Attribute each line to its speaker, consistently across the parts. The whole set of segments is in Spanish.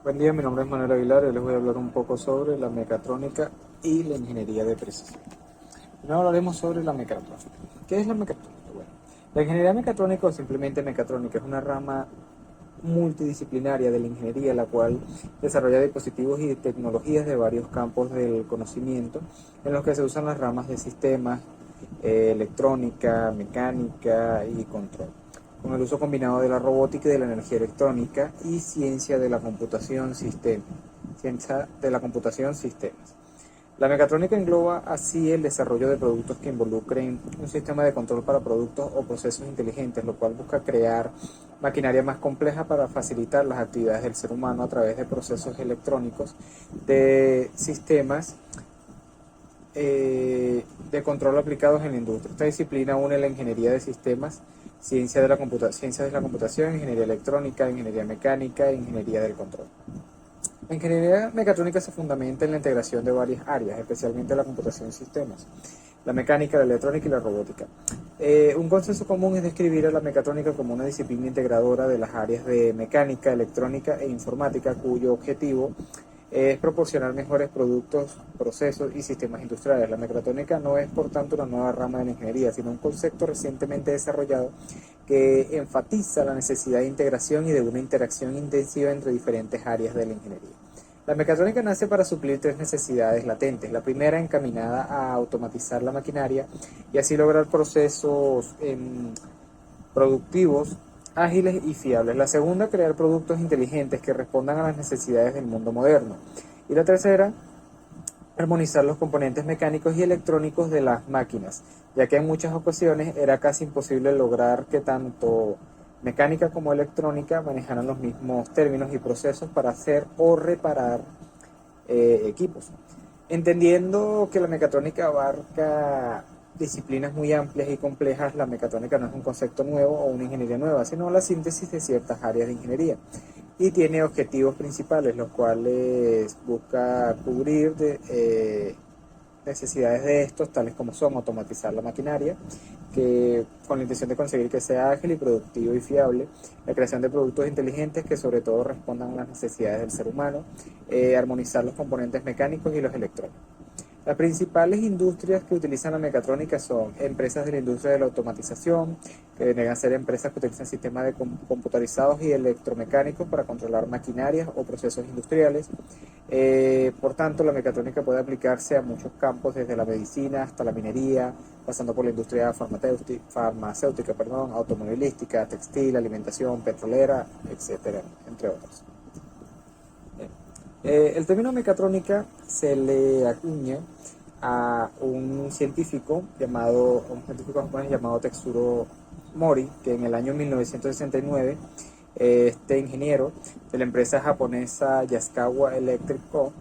Speaker 1: Buen día, mi nombre es Manuel Aguilar y les voy a hablar un poco sobre la mecatrónica y la ingeniería de precisión. Primero hablaremos sobre la mecatrónica. ¿Qué es la mecatrónica? Bueno, la ingeniería mecatrónica o simplemente mecatrónica es una rama multidisciplinaria de la ingeniería, la cual desarrolla dispositivos y tecnologías de varios campos del conocimiento, en los que se usan las ramas de sistemas, electrónica, mecánica y control, con el uso combinado de la robótica y de la energía electrónica y ciencia de la computación sistemas. La mecatrónica engloba así el desarrollo de productos que involucren un sistema de control para productos o procesos inteligentes, lo cual busca crear maquinaria más compleja para facilitar las actividades del ser humano a través de procesos electrónicos, de sistemas de control aplicados en la industria. Esta disciplina une la ingeniería de sistemas, ciencias de la computación, ingeniería electrónica, ingeniería mecánica e ingeniería del control. La ingeniería mecatrónica se fundamenta en la integración de varias áreas, especialmente la computación y sistemas, la mecánica, la electrónica y la robótica. Un consenso común es describir a la mecatrónica como una disciplina integradora de las áreas de mecánica, electrónica e informática, cuyo objetivo es proporcionar mejores productos, procesos y sistemas industriales. La mecatrónica no es, por tanto, una nueva rama de la ingeniería, sino un concepto recientemente desarrollado que enfatiza la necesidad de integración y de una interacción intensiva entre diferentes áreas de la ingeniería. La mecatrónica nace para suplir tres necesidades latentes. La primera, encaminada a automatizar la maquinaria y así lograr procesos productivos, ágiles y fiables. La segunda, crear productos inteligentes que respondan a las necesidades del mundo moderno. Y la tercera, armonizar los componentes mecánicos y electrónicos de las máquinas, ya que en muchas ocasiones era casi imposible lograr que tanto mecánica como electrónica manejaran los mismos términos y procesos para hacer o reparar equipos. Entendiendo que la mecatrónica abarca disciplinas muy amplias y complejas, la mecatrónica no es un concepto nuevo o una ingeniería nueva, sino la síntesis de ciertas áreas de ingeniería. Y tiene objetivos principales, los cuales busca cubrir necesidades de estos, tales como son automatizar la maquinaria, que con la intención de conseguir que sea ágil y productivo y fiable, la creación de productos inteligentes que sobre todo respondan a las necesidades del ser humano, armonizar los componentes mecánicos y los electrónicos. Las principales industrias que utilizan la mecatrónica son empresas de la industria de la automatización, que vienen a ser empresas que utilizan sistemas de computarizados y electromecánicos para controlar maquinarias o procesos industriales. Por tanto, la mecatrónica puede aplicarse a muchos campos, desde la medicina hasta la minería, pasando por la industria farmacéutica, automovilística, textil, alimentación, petrolera, etcétera, entre otros. El término mecatrónica se le acuña a un científico japonés llamado Tetsuro Mori, que en el año 1969, este ingeniero de la empresa japonesa Yaskawa Electric Co.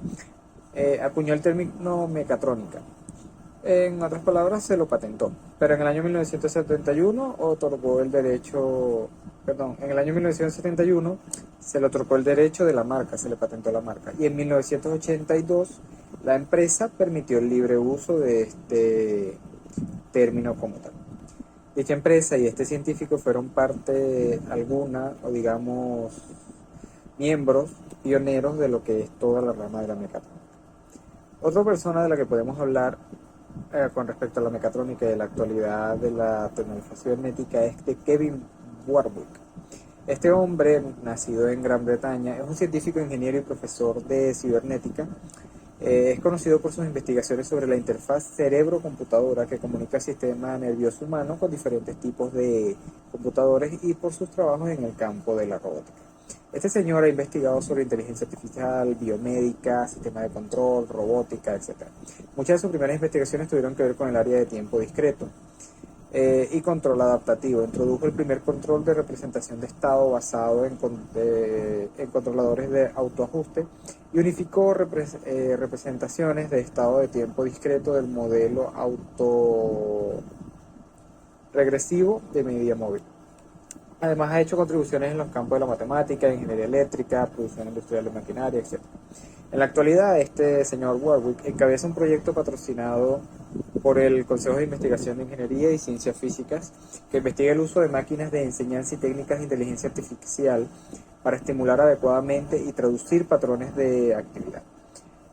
Speaker 1: Acuñó el término mecatrónica. En otras palabras, se lo patentó. Pero en el año 1971 otorgó el derecho, perdón, en el año 1971 se le otorgó el derecho de la marca, se le patentó la marca. Y en 1982 la empresa permitió el libre uso de este término como tal. Dicha empresa y este científico fueron parte alguna, o digamos, miembros pioneros de lo que es toda la rama de la mecatrónica. Otra persona de la que podemos hablar con respecto a la mecatrónica y de la actualidad de la tecnología cibernética es de Kevin Warwick. Este hombre, nacido en Gran Bretaña, es un científico, ingeniero y profesor de cibernética. Es conocido por sus investigaciones sobre la interfaz cerebro-computadora que comunica el sistema nervioso humano con diferentes tipos de computadores y por sus trabajos en el campo de la robótica. Este señor ha investigado sobre inteligencia artificial, biomédica, sistema de control, robótica, etc. Muchas de sus primeras investigaciones tuvieron que ver con el área de tiempo discreto y control adaptativo. Introdujo el primer control de representación de estado basado en controladores de autoajuste y unificó representaciones de estado de tiempo discreto del modelo autoregresivo de medida móvil. Además ha hecho contribuciones en los campos de la matemática, ingeniería eléctrica, producción industrial de maquinaria, etc. En la actualidad, este señor Warwick encabeza un proyecto patrocinado por el Consejo de Investigación de Ingeniería y Ciencias Físicas que investiga el uso de máquinas de enseñanza y técnicas de inteligencia artificial para estimular adecuadamente y traducir patrones de actividad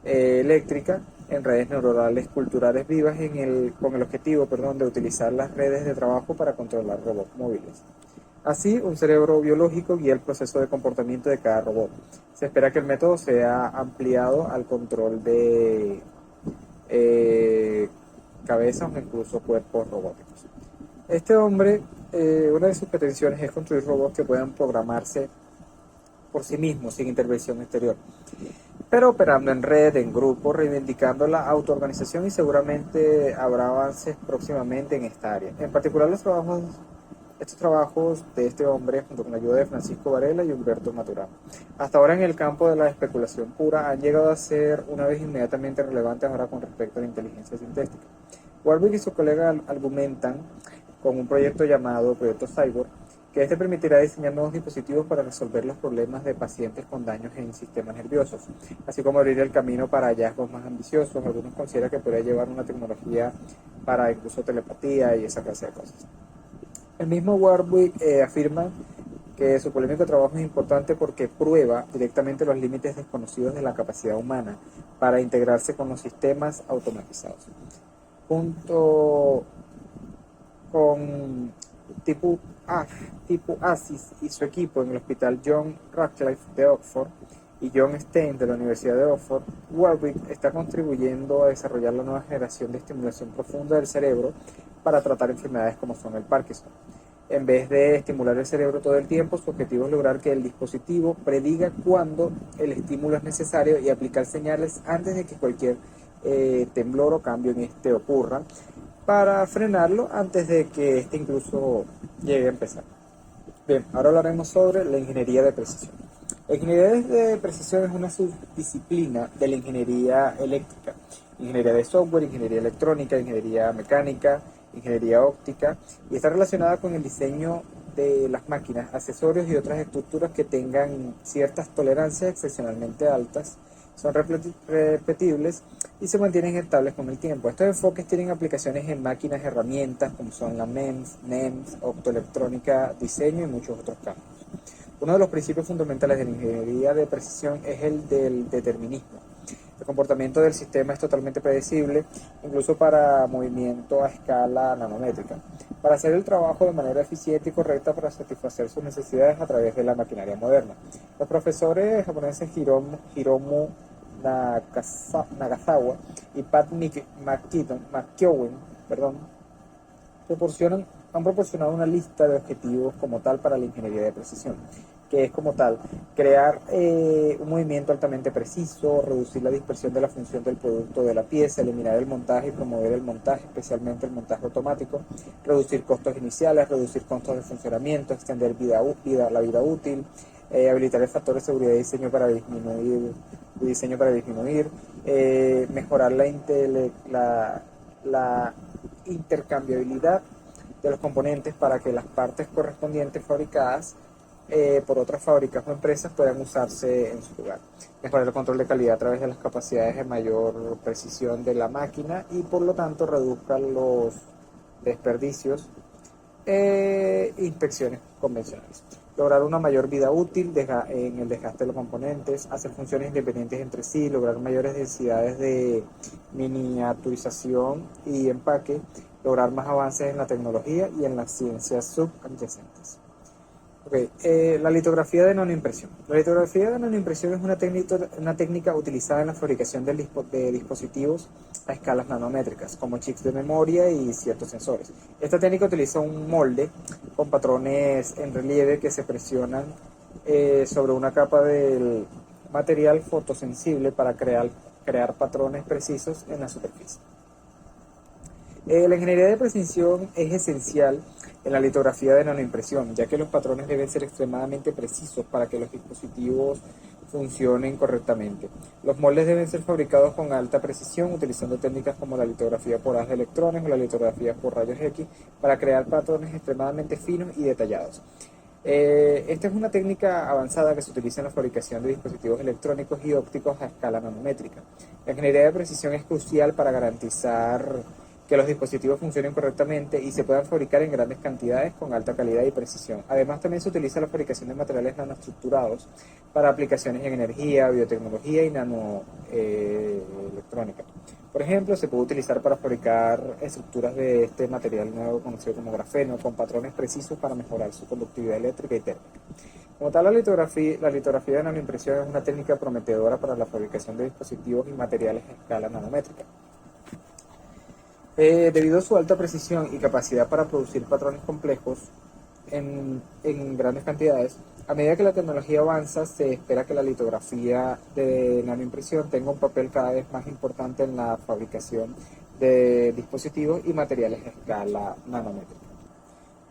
Speaker 1: eléctrica en redes neuronales culturales vivas con el objetivo, de utilizar las redes de trabajo para controlar robots móviles. Así, un cerebro biológico guía el proceso de comportamiento de cada robot. Se espera que el método sea ampliado al control de cabezas o incluso cuerpos robóticos. Este hombre, una de sus pretensiones es construir robots que puedan programarse por sí mismos, sin intervención exterior, pero operando en red, en grupo, reivindicando la autoorganización, y seguramente habrá avances próximamente en esta área. En particular, estos trabajos de este hombre, junto con la ayuda de Francisco Varela y Humberto Maturana, hasta ahora en el campo de la especulación pura, han llegado a ser una vez inmediatamente relevantes ahora con respecto a la inteligencia sintética. Warwick y su colega argumentan con un proyecto llamado Proyecto Cyborg, que este permitirá diseñar nuevos dispositivos para resolver los problemas de pacientes con daños en sistemas nerviosos, así como abrir el camino para hallazgos más ambiciosos. Algunos consideran que podría llevar una tecnología para incluso telepatía y esa clase de cosas. El mismo Warwick afirma que su polémico trabajo es importante porque prueba directamente los límites desconocidos de la capacidad humana para integrarse con los sistemas automatizados. Junto con tipo Asis y su equipo en el Hospital John Radcliffe de Oxford y John Stein de la Universidad de Oxford, Warwick está contribuyendo a desarrollar la nueva generación de estimulación profunda del cerebro para tratar enfermedades como son el Parkinson. En vez de estimular el cerebro todo el tiempo, su objetivo es lograr que el dispositivo prediga cuándo el estímulo es necesario y aplicar señales antes de que cualquier temblor o cambio en este ocurra, para frenarlo antes de que este incluso llegue a empezar. Bien, ahora hablaremos sobre la ingeniería de precisión. La ingeniería de precisión es una subdisciplina de la ingeniería eléctrica, ingeniería de software, ingeniería electrónica, ingeniería mecánica, ingeniería óptica, y está relacionada con el diseño de las máquinas, accesorios y otras estructuras que tengan ciertas tolerancias excepcionalmente altas, son repetibles y se mantienen estables con el tiempo. Estos enfoques tienen aplicaciones en máquinas, herramientas como son la MEMS, NEMS, optoelectrónica, diseño y muchos otros campos. Uno de los principios fundamentales de la ingeniería de precisión es el del determinismo. El comportamiento del sistema es totalmente predecible, incluso para movimiento a escala nanométrica, para hacer el trabajo de manera eficiente y correcta para satisfacer sus necesidades a través de la maquinaria moderna. Los profesores japoneses Hiromu Nagasawa y Pat McKeown han proporcionado una lista de objetivos como tal para la ingeniería de precisión, que es como tal crear un movimiento altamente preciso, reducir la dispersión de la función del producto de la pieza, eliminar el montaje y promover el montaje, especialmente el montaje automático, reducir costos iniciales, reducir costos de funcionamiento, extender la vida útil, habilitar el factor de seguridad y diseño para disminuir, mejorar la intercambiabilidad de los componentes para que las partes correspondientes fabricadas por otras fábricas o empresas puedan usarse en su lugar. Mejorar el control de calidad a través de las capacidades de mayor precisión de la máquina y por lo tanto reduzca los desperdicios e inspecciones convencionales. Lograr una mayor vida útil en el desgaste de los componentes, hacer funciones independientes entre sí, lograr mayores densidades de miniaturización y empaque, lograr más avances en la tecnología y en las ciencias subyacentes. La litografía de nanoimpresión. La litografía de nanoimpresión es una técnica utilizada en la fabricación de dispositivos a escalas nanométricas, como chips de memoria y ciertos sensores. Esta técnica utiliza un molde con patrones en relieve que se presionan sobre una capa del material fotosensible para crear patrones precisos en la superficie. La ingeniería de precisión es esencial en la litografía de nanoimpresión, ya que los patrones deben ser extremadamente precisos para que los dispositivos funcionen correctamente. Los moldes deben ser fabricados con alta precisión, utilizando técnicas como la litografía por haz de electrones o la litografía por rayos X para crear patrones extremadamente finos y detallados. Esta es una técnica avanzada que se utiliza en la fabricación de dispositivos electrónicos y ópticos a escala nanométrica. La ingeniería de precisión es crucial para garantizar que los dispositivos funcionen correctamente y se puedan fabricar en grandes cantidades con alta calidad y precisión. Además, también se utiliza la fabricación de materiales nanoestructurados para aplicaciones en energía, biotecnología y nanoelectrónica. Por ejemplo, se puede utilizar para fabricar estructuras de este material nuevo conocido como grafeno, con patrones precisos para mejorar su conductividad eléctrica y térmica. Como tal, la litografía de nanoimpresión es una técnica prometedora para la fabricación de dispositivos y materiales a escala nanométrica. Debido a su alta precisión y capacidad para producir patrones complejos en grandes cantidades, a medida que la tecnología avanza, se espera que la litografía de nanoimpresión tenga un papel cada vez más importante en la fabricación de dispositivos y materiales a escala nanométrica.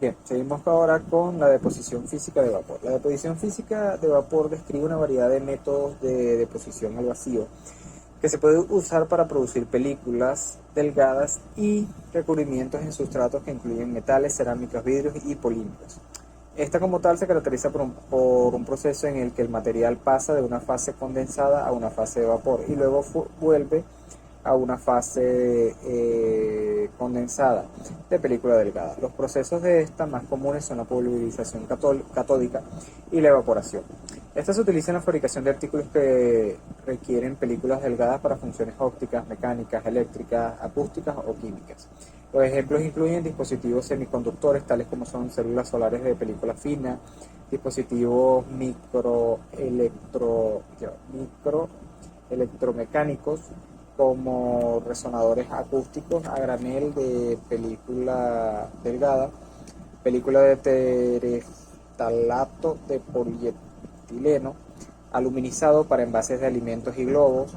Speaker 1: Bien, seguimos ahora con la deposición física de vapor. La deposición física de vapor describe una variedad de métodos de deposición al vacío que se puede usar para producir películas delgadas y recubrimientos en sustratos que incluyen metales, cerámicas, vidrios y polímeros. Esta como tal se caracteriza por un proceso en el que el material pasa de una fase condensada a una fase de vapor y luego vuelve a una fase condensada de película delgada. Los procesos de esta más comunes son la pulverización catódica y la evaporación. Esta se utiliza en la fabricación de artículos que requieren películas delgadas para funciones ópticas, mecánicas, eléctricas, acústicas o químicas. Los ejemplos incluyen dispositivos semiconductores tales como son células solares de película fina, dispositivos microelectromecánicos como resonadores acústicos a granel de película delgada, película de tereftalato de polietileno, aluminizado para envases de alimentos y globos,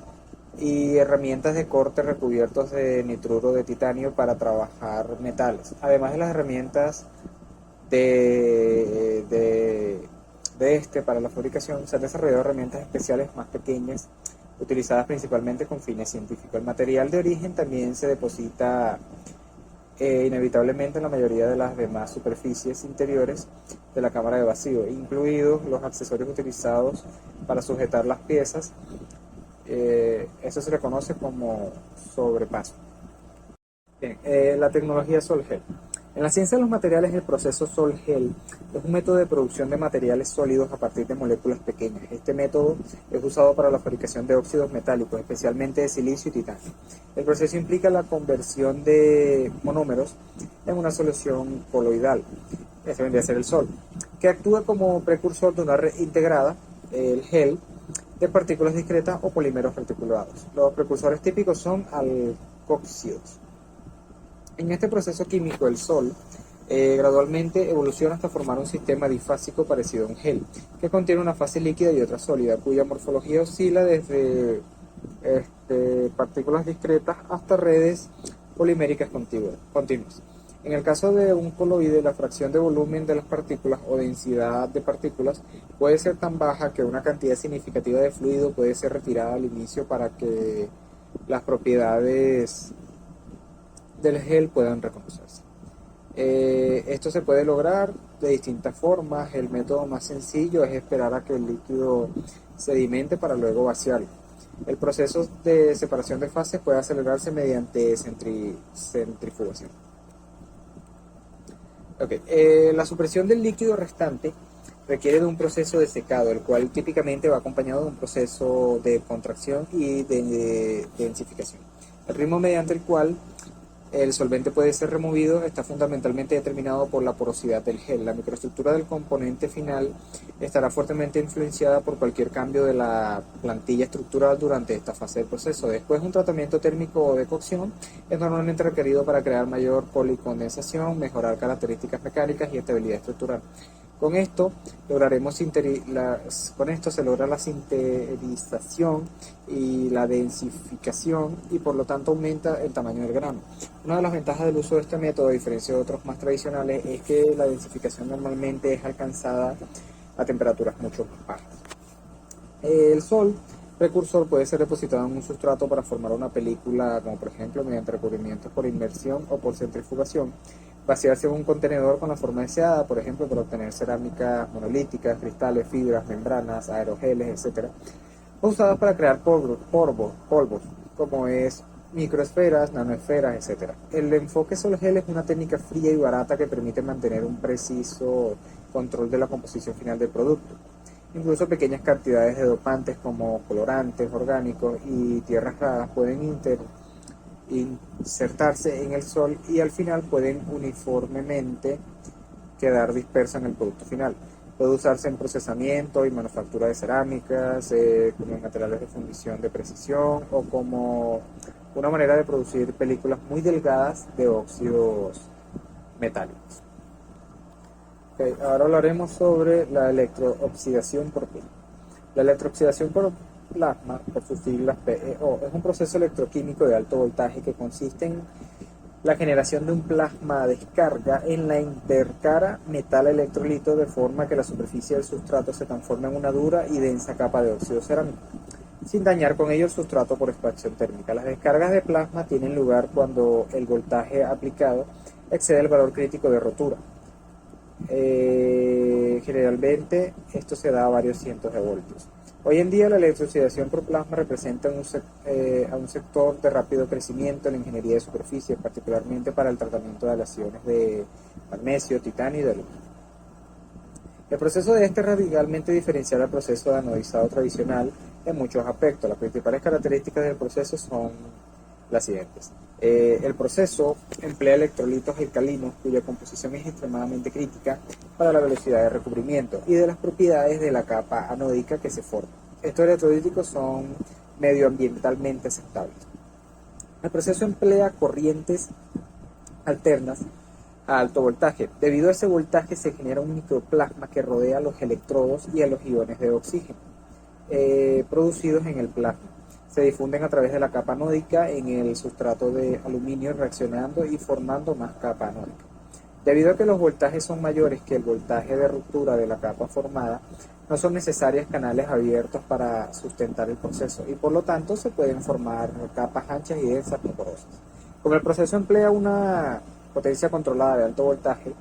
Speaker 1: y herramientas de corte recubiertos de nitruro de titanio para trabajar metales. Además de las herramientas para la fabricación, se han desarrollado herramientas especiales más pequeñas utilizadas principalmente con fines científicos. El material de origen también se deposita inevitablemente en la mayoría de las demás superficies interiores de la cámara de vacío, incluidos los accesorios utilizados para sujetar las piezas. Eso se le conoce como sobrepaso. Bien, la tecnología Sol-Gel. En la ciencia de los materiales, el proceso Sol-Gel es un método de producción de materiales sólidos a partir de moléculas pequeñas. Este método es usado para la fabricación de óxidos metálicos, especialmente de silicio y titanio. El proceso implica la conversión de monómeros en una solución coloidal, este vendría a ser el Sol, que actúa como precursor de una red integrada, el gel, de partículas discretas o polímeros reticulados. Los precursores típicos son alcoxídos. En este proceso químico, el Sol gradualmente evoluciona hasta formar un sistema difásico parecido a un gel, que contiene una fase líquida y otra sólida, cuya morfología oscila desde partículas discretas hasta redes poliméricas continuas. En el caso de un coloide, la fracción de volumen de las partículas o densidad de partículas puede ser tan baja que una cantidad significativa de fluido puede ser retirada al inicio para que las propiedades del gel puedan reconocerse. Esto se puede lograr de distintas formas. El método más sencillo es esperar a que el líquido sedimente para luego vaciarlo. El proceso de separación de fases puede acelerarse mediante centrifugación. La supresión del líquido restante requiere de un proceso de secado, el cual típicamente va acompañado de un proceso de contracción y de densificación. El ritmo mediante el cual el solvente puede ser removido está fundamentalmente determinado por la porosidad del gel. La microestructura del componente final estará fuertemente influenciada por cualquier cambio de la plantilla estructural durante esta fase del proceso. Después, un tratamiento térmico o de cocción es normalmente requerido para crear mayor policondensación, mejorar características mecánicas y estabilidad estructural. Con esto se logra la sinterización y la densificación y por lo tanto aumenta el tamaño del grano. Una de las ventajas del uso de este método, a diferencia de otros más tradicionales, es que la densificación normalmente es alcanzada a temperaturas mucho más bajas. El Sol precursor puede ser depositado en un sustrato para formar una película, como por ejemplo mediante recubrimientos por inmersión o por centrifugación. Vaciarse en un contenedor con la forma deseada, por ejemplo, para obtener cerámicas monolíticas, cristales, fibras, membranas, aerogeles, etc. O usadas para crear polvos, como es microesferas, nanoesferas, etcétera. El enfoque sol gel es una técnica fría y barata que permite mantener un preciso control de la composición final del producto. Incluso pequeñas cantidades de dopantes como colorantes orgánicos y tierras raras pueden insertarse en el sol y al final pueden uniformemente quedar dispersa en el producto final. Puede usarse en procesamiento y manufactura de cerámicas, como en materiales de fundición de precisión o como una manera de producir películas muy delgadas de óxidos metálicos. Okay, ahora hablaremos sobre la electrooxidación por plasma. La electrooxidación por plasma, por sus siglas PEO, es un proceso electroquímico de alto voltaje que consiste en la generación de un plasma a descarga en la intercara metal-electrolito de forma que la superficie del sustrato se transforme en una dura y densa capa de óxido cerámico, sin dañar con ello el sustrato por expansión térmica. Las descargas de plasma tienen lugar cuando el voltaje aplicado excede el valor crítico de rotura. Generalmente esto se da a varios cientos de voltios. Hoy en día la electrooxidación por plasma representa a un sector de rápido crecimiento en la ingeniería de superficie, particularmente para el tratamiento de aleaciones de magnesio, titanio y de aluminio. El proceso de este es radicalmente diferencial al proceso de anodizado tradicional en muchos aspectos. Las principales características del proceso son las siguientes. El proceso emplea electrolitos alcalinos cuya composición es extremadamente crítica para la velocidad de recubrimiento y de las propiedades de la capa anódica que se forma. Estos electrolíticos son medioambientalmente aceptables. El proceso emplea corrientes alternas a alto voltaje. Debido a ese voltaje se genera un microplasma que rodea a los electrodos y a los iones de oxígeno producidos en el plasma. Se difunden a través de la capa anódica en el sustrato de aluminio reaccionando y formando más capa anódica. Debido a que los voltajes son mayores que el voltaje de ruptura de la capa formada, no son necesarios canales abiertos para sustentar el proceso y por lo tanto se pueden formar capas anchas y densas no porosas. Como el proceso emplea una potencia controlada de alto voltaje,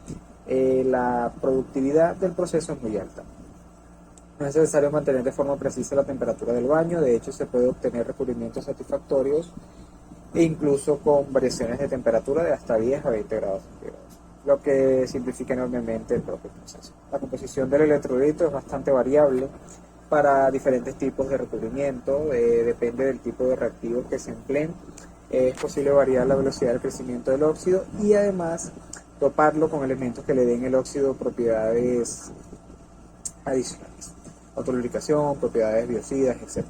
Speaker 1: la productividad del proceso es muy alta. No es necesario mantener de forma precisa la temperatura del baño, de hecho se puede obtener recubrimientos satisfactorios e incluso con variaciones de temperatura de hasta 10 a 20 grados centígrados, lo que simplifica enormemente el propio proceso. La composición del electrolito es bastante variable para diferentes tipos de recubrimiento, depende del tipo de reactivos que se empleen. Es posible variar la velocidad del crecimiento del óxido y además doparlo con elementos que le den el óxido propiedades adicionales, autolubricación, propiedades biocidas, etc.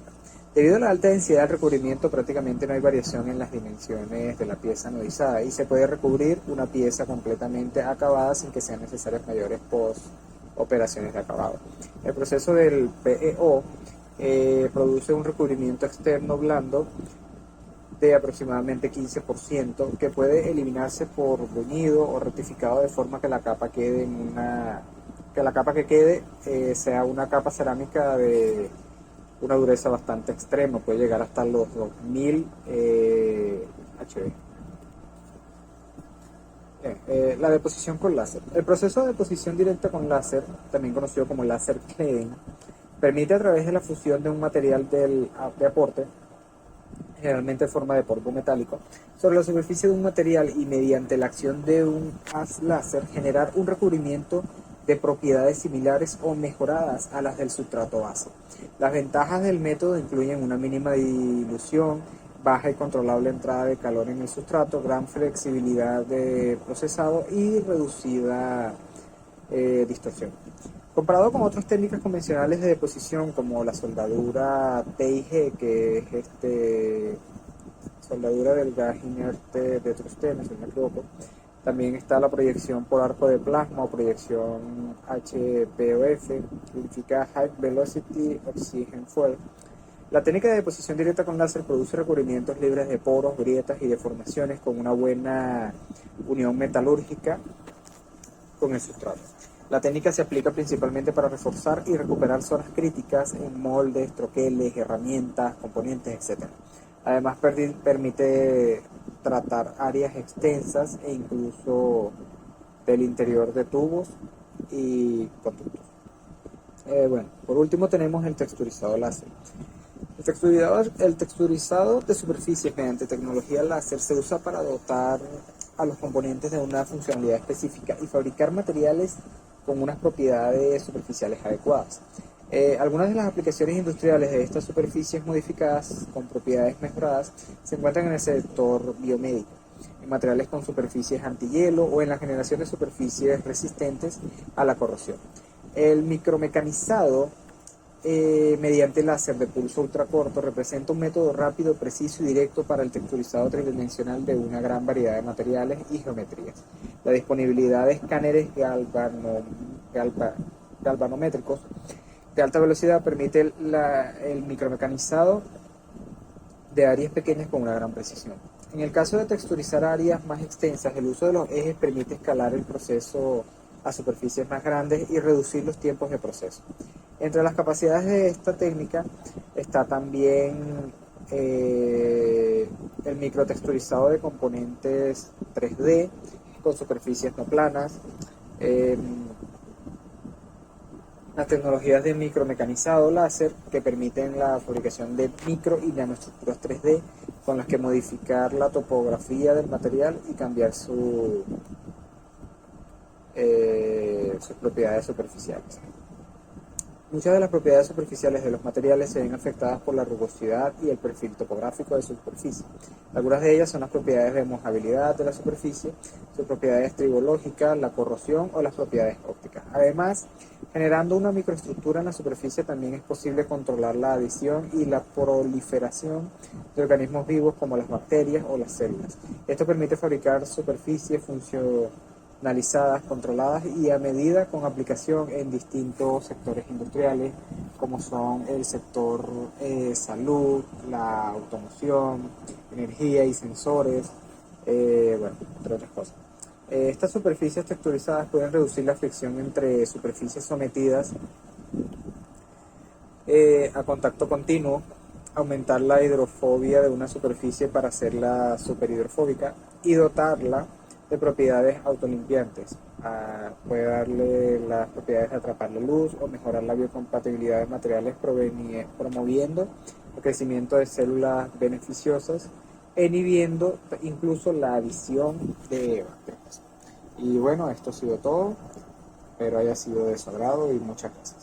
Speaker 1: Debido a la alta densidad del recubrimiento, prácticamente no hay variación en las dimensiones de la pieza anodizada y se puede recubrir una pieza completamente acabada sin que sean necesarias mayores operaciones de acabado. El proceso del PEO produce un recubrimiento externo blando de aproximadamente 15% que puede eliminarse por bruñido o rectificado de forma que la capa quede que quede sea una capa cerámica de una dureza bastante extrema, puede llegar hasta los 2000 HB. La deposición con láser. El proceso de deposición directa con láser, también conocido como láser cladding, permite a través de la fusión de un material de aporte, generalmente en forma de polvo metálico, sobre la superficie de un material y mediante la acción de un haz láser generar un recubrimiento de propiedades similares o mejoradas a las del sustrato base. Las ventajas del método incluyen una mínima dilución, baja y controlable entrada de calor en el sustrato, gran flexibilidad de procesado y reducida distorsión. Comparado con otras técnicas convencionales de deposición como la soldadura TIG, que es soldadura del gas inerte de tungsteno, si no me equivoco, también está la proyección por arco de plasma o proyección HPOF, significa High Velocity Oxygen Fuel. La técnica de deposición directa con láser produce recubrimientos libres de poros, grietas y deformaciones con una buena unión metalúrgica con el sustrato. La técnica se aplica principalmente para reforzar y recuperar zonas críticas en moldes, troqueles, herramientas, componentes, etc. Además permite tratar áreas extensas e incluso del interior de tubos y conductos. Por último tenemos el texturizado láser. El texturizado de superficies mediante tecnología láser se usa para dotar a los componentes de una funcionalidad específica y fabricar materiales con unas propiedades superficiales adecuadas. Algunas de las aplicaciones industriales de estas superficies modificadas con propiedades mejoradas se encuentran en el sector biomédico, en materiales con superficies antihielo o en la generación de superficies resistentes a la corrosión. El micromecanizado mediante láser de pulso ultracorto representa un método rápido, preciso y directo para el texturizado tridimensional de una gran variedad de materiales y geometrías. La disponibilidad de escáneres galvanométricos de alta velocidad permite el micromecanizado de áreas pequeñas con una gran precisión. En el caso de texturizar áreas más extensas, el uso de los ejes permite escalar el proceso a superficies más grandes y reducir los tiempos de proceso. Entre las capacidades de esta técnica está también el microtexturizado de componentes 3D con superficies no planas, las tecnologías de micromecanizado láser que permiten la fabricación de micro y nanoestructuras 3D con las que modificar la topografía del material y cambiar sus propiedades superficiales. Muchas de las propiedades superficiales de los materiales se ven afectadas por la rugosidad y el perfil topográfico de su superficie. Algunas de ellas son las propiedades de mojabilidad de la superficie, sus propiedades tribológicas, la corrosión o las propiedades ópticas. Además, generando una microestructura en la superficie también es posible controlar la adición y la proliferación de organismos vivos como las bacterias o las células. Esto permite fabricar superficies funcionalizadas, controladas y a medida con aplicación en distintos sectores industriales como son el sector salud, la automoción, energía y sensores, bueno, entre otras cosas. Estas superficies texturizadas pueden reducir la fricción entre superficies sometidas a contacto continuo, aumentar la hidrofobia de una superficie para hacerla superhidrofóbica y dotarla de propiedades autolimpiantes. Puede darle las propiedades de atrapar la luz o mejorar la biocompatibilidad de materiales promoviendo el crecimiento de células beneficiosas e inhibiendo incluso la adición de bacterias. Y bueno, esto ha sido todo. Espero haya sido de su agrado y muchas gracias.